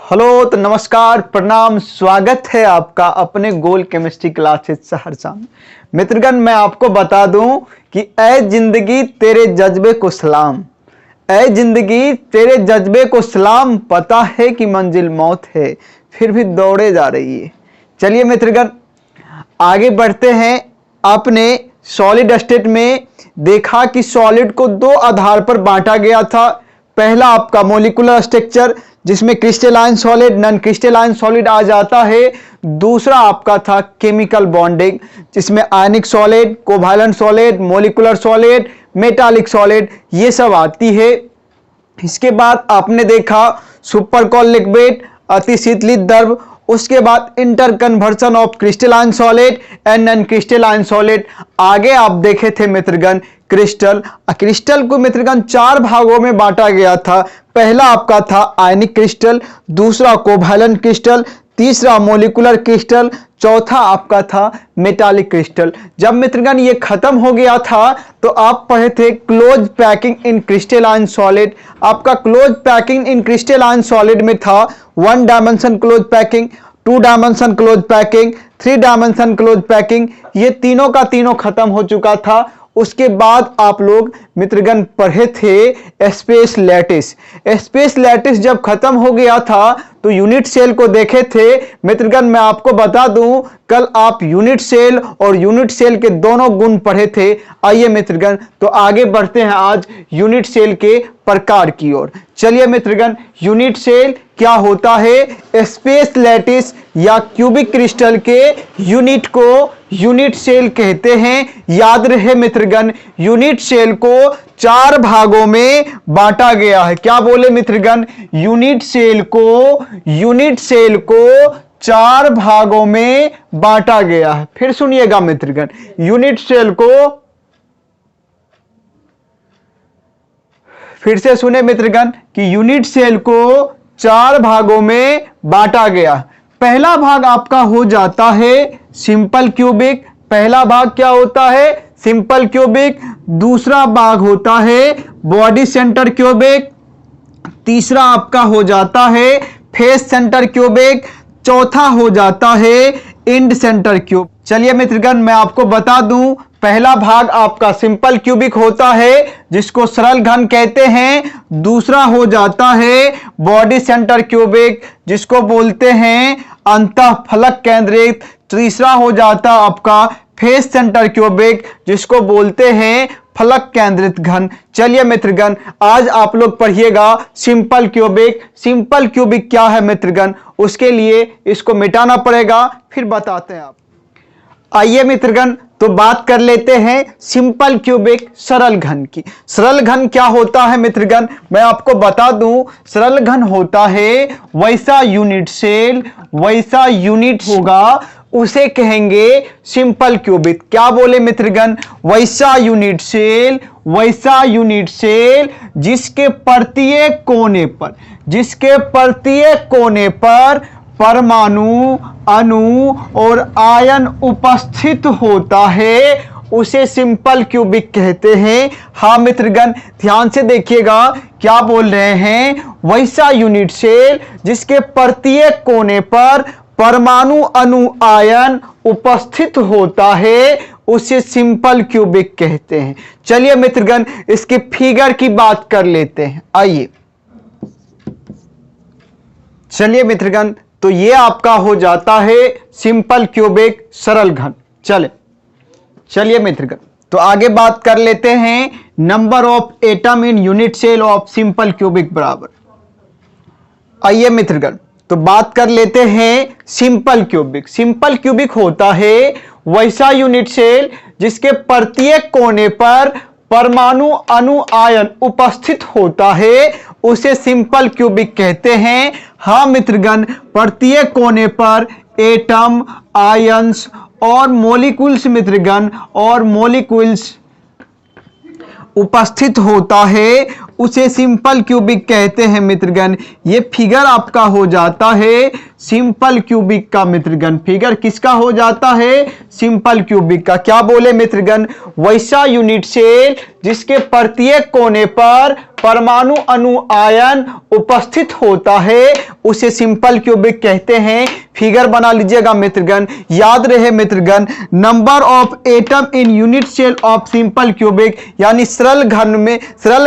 Hello तो नमस्कार प्रणाम, स्वागत है आपका अपने गोल केमिस्ट्री क्लासेस सहरसा में। मित्रगण, मैं आपको बता दूं कि ऐ जिंदगी तेरे जज्बे को सलाम, ऐ जिंदगी तेरे जज्बे को सलाम, पता है कि मंजिल मौत है फिर भी दौड़े जा रही है। चलिए मित्रगण आगे बढ़ते हैं। आपने सॉलिड स्टेट में देखा कि सॉलिड को दो आधार पर बांटा गया था। पहला आपका मॉलिक्यूलर स्ट्रक्चर जिसमें crystalline solid, non crystalline solid आ जाता है। दूसरा आपका था केमिकल बॉन्डिंग जिसमें ionic solid, covalent solid, molecular solid, metallic solid ये सब आती है। इसके बाद आपने देखा सुपरकोल लिक्विड, अति शीतलित द्रव, उसके बाद inter conversion of crystalline solid and non crystalline solid. आगे आप देखे थे मित्रगण क्रिस्टल। क्रिस्टल को मित्रगण चार भागों में बांटा गया था। पहला आपका था आयनिक क्रिस्टल, दूसरा कोवैलेंट क्रिस्टल, तीसरा मॉलिक्यूलर क्रिस्टल, चौथा आपका था मेटालिक क्रिस्टल। जब मित्रगण ये खत्म हो गया था तो आप पढ़े थे close packing in crystalline solid. आपका close packing in crystalline solid में था 1 dimension close packing, 2 dimension close packing, 3 dimension close packing. ये तीनों का तीनों खत्म हो चुका था। उसके बाद आप लोग मित्रगण पढ़े थे स्पेस लैटिस। स्पेस लैटिस जब खत्म हो गया था तो यूनिट सेल को देखे थे। मित्रगण मैं आपको बता दूं कल आप यूनिट सेल और यूनिट सेल के दोनों गुण पढ़े थे। आइए मित्रगण तो आगे बढ़ते हैं आज यूनिट सेल के प्रकार की ओर। चलिए मित्रगण यूनिट सेल क्या होता है। स्पेस लैटिस या क्यूबिक क्रिस्टल के यूनिट को यूनिट सेल कहते हैं। याद रहे मित्रगण यूनिट सेल को चार भागों में बांटा गया है। क्या बोले मित्रगण? यूनिट सेल को चार भागों में बांटा गया है। फिर सुनिएगा मित्रगण, यूनिट सेल को फिर से सुने मित्रगण कि यूनिट सेल को चार भागों में बांटा गया। पहला भाग आपका हो जाता है सिंपल क्यूबिक। पहला भाग क्या होता है? Simple cubic. दूसरा भाग होता है बॉडी सेंटर क्यूबिक। तीसरा आपका हो जाता है फेस सेंटर क्यूबिक। चौथा हो जाता है एंड सेंटर क्यूब। चलिए मित्रगण मैं आपको बता दूं पहला भाग आपका सिंपल क्यूबिक होता है जिसको सरल घन कहते हैं। दूसरा हो जाता है बॉडी सेंटर क्यूबिक जिसको बोलते हैं अंतःफलक केंद्रित। तीसरा हो जाता आपका फेस सेंटर क्यूबिक जिसको बोलते हैं फलक केंद्रित घन। चलिए मित्रगण आज आप लोग पढ़िएगा सिंपल क्यूबिक। सिंपल क्यूबिक क्या है मित्रगण, उसके लिए इसको मिटाना पड़ेगा, फिर बताते हैं आप। आइए मित्रगण तो बात कर लेते हैं सिंपल क्यूबिक सरल घन की। सरल घन क्या होता है मित्रगण, मैं आपको बता दूं सरल घन होता है वैसा यूनिट सेल, वैसा यूनिट होगा उसे कहेंगे सिंपल क्यूबिक। क्या बोले मित्रगण? वैसा यूनिट सेल जिसके प्रत्येक कोने पर परमाणु, अणु और आयन उपस्थित होता है उसे सिंपल क्यूबिक कहते हैं। हाँ मित्रगण ध्यान से देखिएगा क्या बोल रहे हैं। वैसा यूनिट सेल जिसके प्रत्येक कोने पर परमाणु, अणु, आयन उपस्थित होता है उसे सिंपल क्यूबिक कहते हैं। चलिए मित्रगण इसके फिगर की बात कर लेते हैं। आइए चलिए मित्रगण तो ये आपका हो जाता है सिंपल क्यूबिक सरल घन। चलिए मित्रगण तो आगे बात कर लेते हैं number of atom in unit cell of simple cubic बराबर। आइए मित्रगण तो बात कर लेते हैं सिंपल क्यूबिक। सिंपल क्यूबिक होता है वैसा यूनिट सेल जिसके प्रत्येक कोने पर परमाणु, अणु, आयन उपस्थित होता है उसे सिंपल क्यूबिक कहते हैं। हाँ मित्रगण प्रत्येक कोने पर एटम, आयंस और मॉलिक्यूल्स मित्रगण और मॉलिक्यूल्स उपस्थित होता है उसे सिंपल क्यूबिक कहते हैं मित्रगण। ये फिगर आपका हो जाता है सिंपल क्यूबिक का मित्रगण। फिगर किसका हो जाता है? सिंपल क्यूबिक का। क्या बोले मित्रगण? वैसा यूनिट सेल जिसके प्रत्येक कोने पर परमाणु अणु आयन उपस्थित होता है उसे सिंपल क्यूबिक कहते हैं। फिगर बना लीजिएगा मित्रगण, याद रहे मित्रगण, number of atom in unit cell of simple cubic, यानी सरल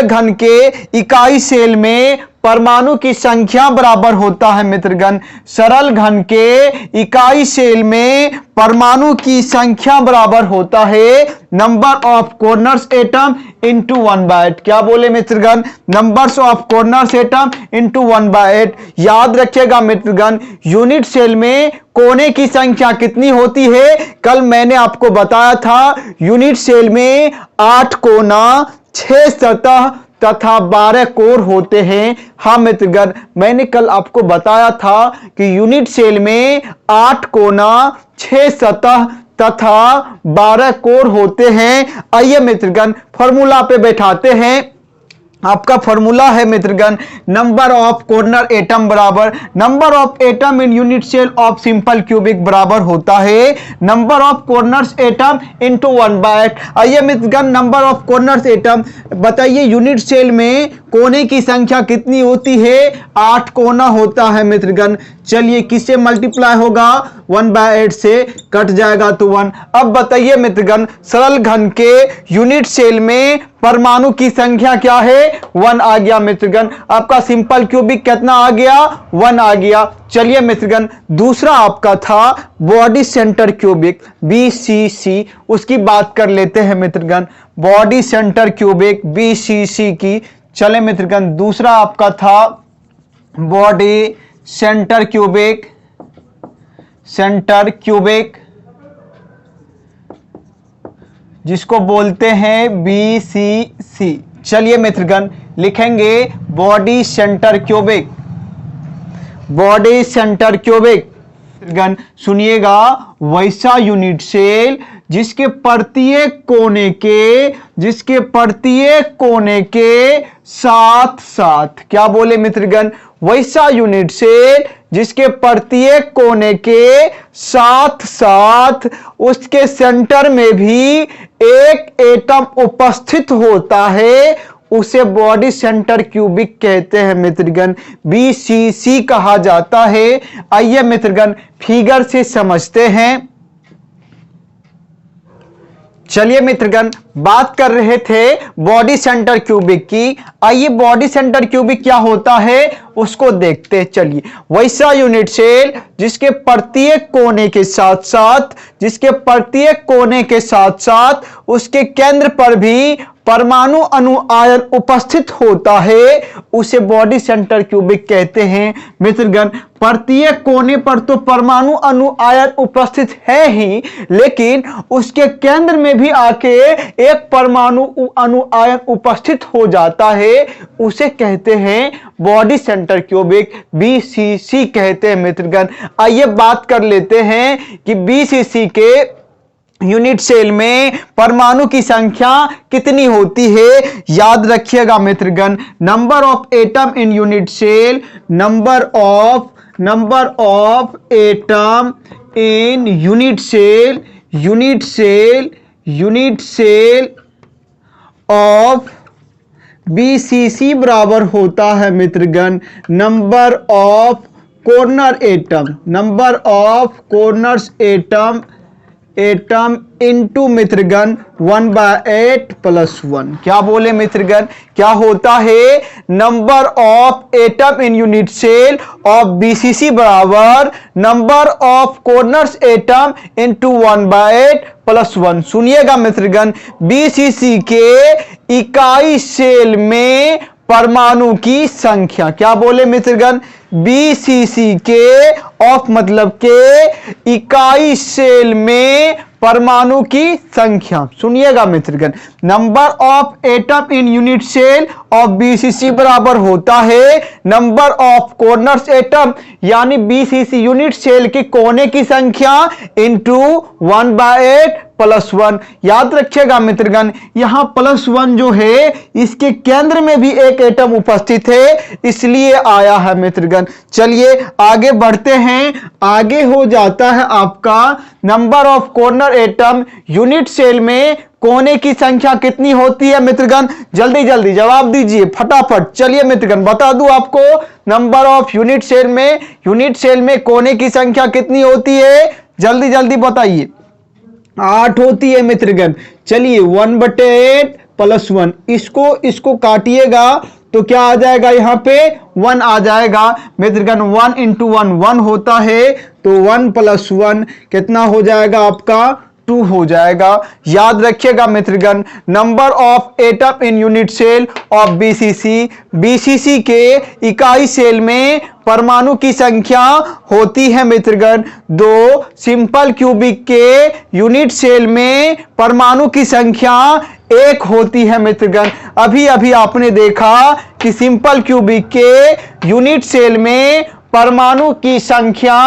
घन के इकाई सेल में परमाणु की संख्या बराबर होता है मित्रगण। सरल घन के इकाई सेल में परमाणु की संख्या बराबर होता है number of corners atom into 1/8। क्या बोले मित्रगण? Numbers of corners atom into 1/8। याद रखिएगा मित्रगण, यूनिट सेल में कोने की संख्या कितनी होती है? कल मैंने आपको बताया था यूनिट सेल में 8 कोना, 6 सतह तथा 12 कोर होते हैं। हाँ मित्रगण, मैंने कल आपको बताया था कि यूनिट सेल में 8 कोना, 6 सतह तथा 12 कोर होते हैं। आइए मित्रगण फॉर्मूला पे बैठाते हैं। आपका फॉर्मूला है मित्रगण, नंबर ऑफ कॉर्नर एटम बराबर number of atom in unit cell of simple cubic बराबर होता है number of corners atom into 1/8। आइए मित्रगण, नंबर ऑफ कॉर्नर्स एटम बताइए, यूनिट सेल में कोने की संख्या कितनी होती है? 8 कोना होता है मित्रगण। चलिए किससे मल्टीप्लाई होगा? 1/8 से, कट जाएगा तो 1। अब बताइए मित्रगण, सरल घन के यूनिट सेल में परमाणु की संख्या क्या है? 1 आ गया मित्रगण। आपका सिंपल क्यूबिक कितना आ गया? 1 आ गया। चलिए मित्रगण, दूसरा आपका था बॉडी सेंटर क्यूबिक BCC, उसकी बात कर लेते हैं मित्रगण। बॉडी सेंटर क्यूबिक BCC की, चले मित्रगण, दूसरा आपका था बॉडी सेंटर क्यूबिक जिसको बोलते हैं BCC। चलिए मित्रगण लिखेंगे बॉडी सेंटर क्यूबिक। मित्रगण सुनिएगा, वैसा यूनिट सेल जिसके प्रत्येक कोने के साथ साथ, क्या बोले मित्रगण? वैसा यूनिट सेल जिसके प्रत्येक कोने के साथ साथ उसके सेंटर में भी एक एटम उपस्थित होता है उसे बॉडी सेंटर क्यूबिक कहते हैं मित्रगण। BCC कहा जाता है। आइए मित्रगण फिगर से समझते हैं। चलिए मित्रगण, बात कर रहे थे बॉडी सेंटर क्यूबिक की। आइए बॉडी सेंटर क्यूबिक क्या होता है उसको देखते हैं। चलिए, वैसा यूनिट सेल जिसके प्रत्येक कोने के साथ साथ उसके केंद्र पर भी परमाणु अणु आयन उपस्थित होता है उसे बॉडी सेंटर क्यूबिक कहते हैं मित्रगण। प्रत्येक कोने पर तो परमाणु अणु आयन उपस्थित है ही, लेकिन उसके केंद्र में भी आके एक परमाणु अणु आयन उपस्थित हो जाता है, उसे कहते हैं बॉडी सेंटर क्यूबिक, BCC कहते हैं मित्रगण। आइए बात कर लेते हैं कि BCC के यूनिट सेल में परमाणु की संख्या कितनी होती है। याद रखिएगा मित्रगण, number of atom in unit cell, number of atom in unit cell of BCC बराबर होता है मित्रगण number of corners atom into मित्रगण 1/8 + 1। क्या बोले मित्रगण? क्या होता है? Number of atom in unit cell of BCC बराबर number of corners atom into 1/8 + 1। सुनिएगा मित्रगण, BCC के इकाई सेल में परमाणु की संख्या, क्या बोले मित्रगण? BCC के ऑफ मतलब के इकाई सेल में परमाणु की संख्या। सुनिएगा मित्रगण, number of atom in unit cell of BCC बराबर होता है नंबर ऑफ कॉर्नर्स एटम, यानी BCC यूनिट सेल के कोने की संख्या इनटू 1/8 + 1। याद रखिएगा मित्रगण, यहां +1 जो है इसके केंद्र में भी एक एटम उपस्थित है, इसलिए आया है मित्रगण। चलिए आगे बढ़ते हैं। आगे हो जाता है आपका number of corner atom unit cell में कोने की संख्या कितनी होती है मित्रगण? जल्दी जल्दी जवाब दीजिए फटाफट। चलिए मित्रगण बता दूं आपको, नंबर ऑफ यूनिट सेल में कोने की संख्या कितनी होती है? जल्दी जल्दी बताइए। 8 होती है मित्रगण। चलिए 1/8 + 1, इसको काटिएगा तो क्या आ जाएगा? यहाँ पे 1 आ जाएगा मित्रगण। 1 × 1 1 होता है, तो 1 + 1 कितना हो जाएगा आपका? 2 हो जाएगा। याद रखिएगा मित्रगण, number of atom in unit cell of BCC के इकाई सेल में परमाणु की संख्या होती है मित्रगण 2। सिंपल क्यूबिक के यूनिट सेल में परमाणु की संख्या 1 होती है मित्रगण। अभी अभी आपने देखा कि सिंपल क्यूबिक के यूनिट सेल में परमाणु की संख्या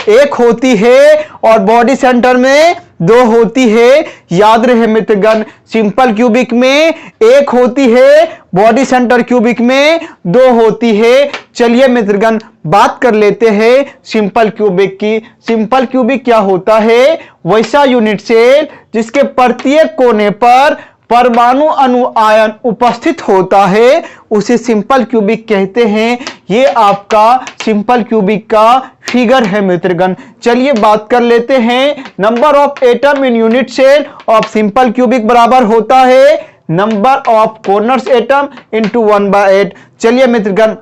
1 होती है और बॉडी सेंटर में 2 होती है। याद रहे मित्रगण, सिंपल क्यूबिक में 1 होती है, बॉडी सेंटर क्यूबिक में 2 होती है। चलिए मित्रगण बात कर लेते हैं सिंपल क्यूबिक की। सिंपल क्यूबिक क्या होता है? वैसा यूनिट सेल जिसके प्रत्येक कोने पर परमाणु अणु आयन उपस्थित होता है, उसे सिंपल क्यूबिक कहते हैं। ये आपका सिंपल क्यूबिक का फिगर है मित्रगण। चलिए बात कर लेते हैं, number of atom in unit cell of simple cubic बराबर होता है number of corners atom into 1/8। चलिए मित्रगण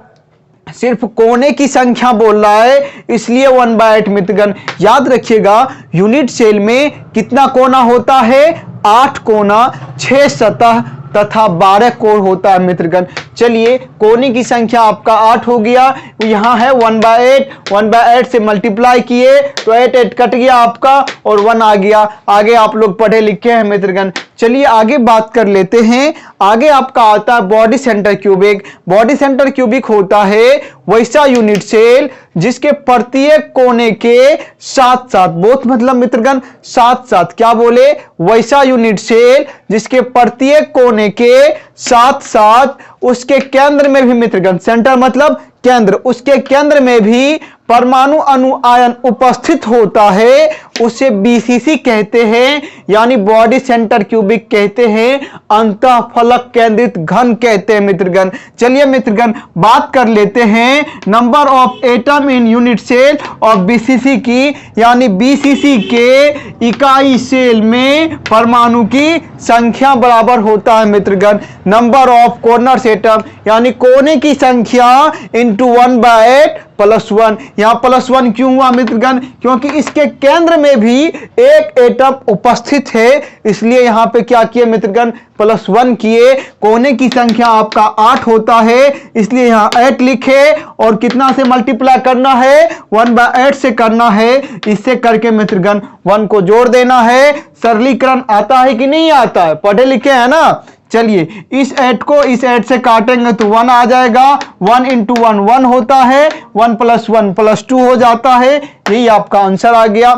सिर्फ कोने की संख्या बोल रहा है, इसलिए 1/8 मित्रगण। याद रखिएगा यूनिट सेल में कितना कोना होता है? 8 कोना, 6 सतह तथा 12 कोण होता है मित्रगण। चलिए कोने की संख्या आपका 8 हो गया, यहां है 1/8 से मल्टीप्लाई किए तो 8 कट गया आपका और 1 आ गया। आगे आप लोग पढ़े लिखे हैं मित्रगण। चलिए आगे बात कर लेते हैं। आगे आपका आता है body centre cubic. Body centre cubic होता है वैसा यूनिट सेल जिसके प्रत्येक कोने के साथ साथ, बहुत मतलब मित्रगण साथ साथ, क्या बोले? वैसा यूनिट सेल जिसके प्रत्येक कोने के साथ साथ उसके केंद्र में भी मित्रगण, सेंटर मतलब केंद्र, उसके केंद्र में भी परमाणु अणु आयन उपस्थित होता है, उसे बीसीसी कहते हैं, यानी बॉडी सेंटर क्यूबिक कहते हैं, अंतःफलक केंद्रित घन कहते हैं मित्रगण। चलिए मित्रगण बात कर लेते हैं number of atom in unit cell of BCC की, यानी बीसीसी के इकाई सेल में परमाणु की संख्या बराबर होता है मित्रगण नंबर ऑफ कॉर्नर्स एटम, यानी कोने की संख्या इनटू 1/8 + 1। यहां +1 क्यों हुआ मित्रगण? क्योंकि इसके केंद्र में भी एक एटम उपस्थित है, इसलिए यहां पे क्या किए मित्रगण? +1 किए। कोने की संख्या आपका 8 होता है, इसलिए यहां 8 लिखे और कितना से मल्टीप्लाई करना है? 1/8 से करना है। इससे करके मित्रगण 1 को जोड़ देना है। सरलीकरण आता है कि नहीं आता है? पढ़े लिखे हैं ना। चलिए इस 8 को इस 8 से काटेंगे तो 1 आ जाएगा। 1 × 1 1 होता है, 1 + 1 + 2 हो जाता है। यही आपका आंसर आ गया।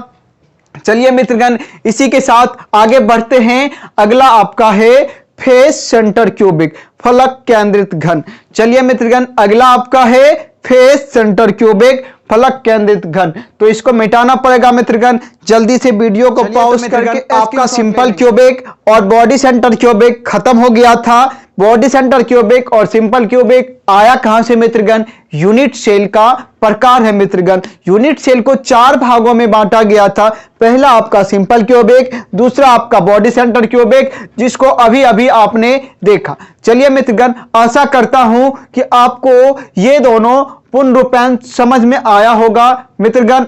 चलिए मित्रगण इसी के साथ आगे बढ़ते हैं। अगला आपका है फेस सेंटर क्यूबिक, फलक केंद्रित घन। चलिए मित्रगण अगला आपका है फेस सेंटर क्यूबिक, फलक केंद्रित घन। तो इसको मिटाना पड़ेगा मित्रगण। जल्दी से वीडियो को पॉज करके आपका सिंपल क्यूबिक और बॉडी सेंटर क्यूबिक खत्म हो गया था। बॉडी सेंटर क्यूबिक और सिंपल क्यूबिक आया कहां से मित्रगण? यूनिट सेल का प्रकार है मित्रगण। यूनिट सेल को 4 भागों में बांटा गया था। पहला आपका सिंपल क्यूबिक, दूसरा आपका बॉडी सेंटर क्यूबिक, जिसको अभी अभी आपने देखा। चलिए मित्रगण आशा करता हूं कि आपको ये दोनों पूर्ण रूपेण समझ में आया होगा। मित्रगण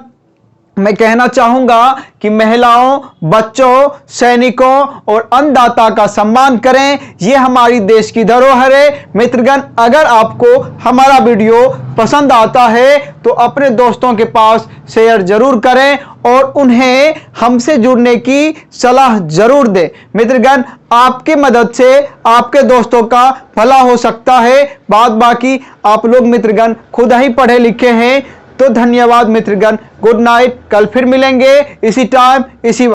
मैं कहना चाहूंगा कि महिलाओं, बच्चों, सैनिकों और अन्नदाता का सम्मान करें, यह हमारी देश की धरोहर है। मित्रगण अगर आपको हमारा वीडियो पसंद आता है तो अपने दोस्तों के पास शेयर जरूर करें और उन्हें हमसे जुड़ने की सलाह जरूर दें। मित्रगण आपकी मदद से आपके दोस्तों का भला हो सकता है, बाद बाकी आप लोग मित्रगण खुद ही पढ़े लिखे हैं। तो धन्यवाद मित्रगण, गुड नाइट। कल फिर मिलेंगे इसी टाइम इसी